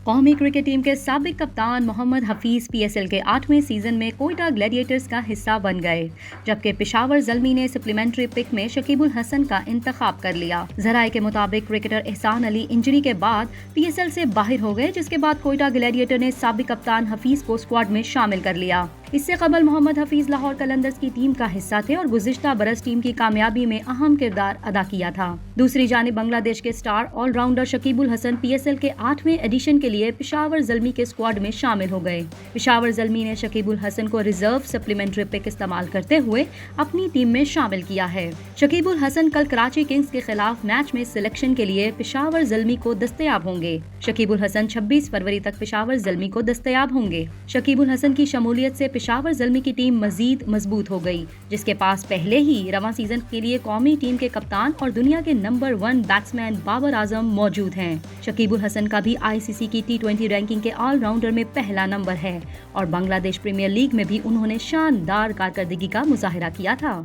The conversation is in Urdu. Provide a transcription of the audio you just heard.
قومی کرکٹ ٹیم کے سابق کپتان محمد حفیظ پی ایس ایل کے 8ویں سیزن میں کوئٹہ گلیڈیٹرز کا حصہ بن گئے، جبکہ پشاور زلمی نے سپلیمنٹری پک میں شکیب الحسن کا انتخاب کر لیا۔ ذرائع کے مطابق کرکٹر احسان علی انجری کے بعد پی ایس ایل سے باہر ہو گئے، جس کے بعد کوئٹہ گلیڈیٹر نے سابق کپتان حفیظ کو اسکواڈ میں شامل کر لیا۔ اس سے قبل محمد حفیظ لاہور قلندرز کی ٹیم کا حصہ تھے اور گزشتہ برس ٹیم کی کامیابی میں اہم کردار ادا کیا تھا۔ دوسری جانب بنگلہ دیش کے سٹار آل راؤنڈر شکیب الحسن پی ایس ایل کے 8ویں ایڈیشن کے لیے پشاور زلمی کے اسکواڈ میں شامل ہو گئے۔ پشاور زلمی نے شکیب الحسن کو ریزرو سپلیمنٹری پک استعمال کرتے ہوئے اپنی ٹیم میں شامل کیا ہے۔ شکیب الحسن کل کراچی کنگز کے خلاف میچ میں سلیکشن کے لیے پشاور زلمی کو دستیاب ہوں گے۔ شکیب الحسن 26 فروری تک پشاور زلمی کو دستیاب ہوں گے۔ شکیب الحسن کی شمولیت سے پشاور زلمی کی ٹیم مزید مضبوط ہو گئی، جس کے پاس پہلے ہی رواں سیزن کے لیے قومی ٹیم کے کپتان اور دنیا کے نمبر 1 بیٹسمین بابر اعظم موجود ہیں۔ شکیب الحسن کا بھی آئی سی سی کی T20 رینکنگ کے آل راؤنڈر میں پہلا نمبر ہے اور بنگلہ دیش پریمیئر لیگ میں بھی انہوں نے شاندار کارکردگی کا مظاہرہ کیا تھا۔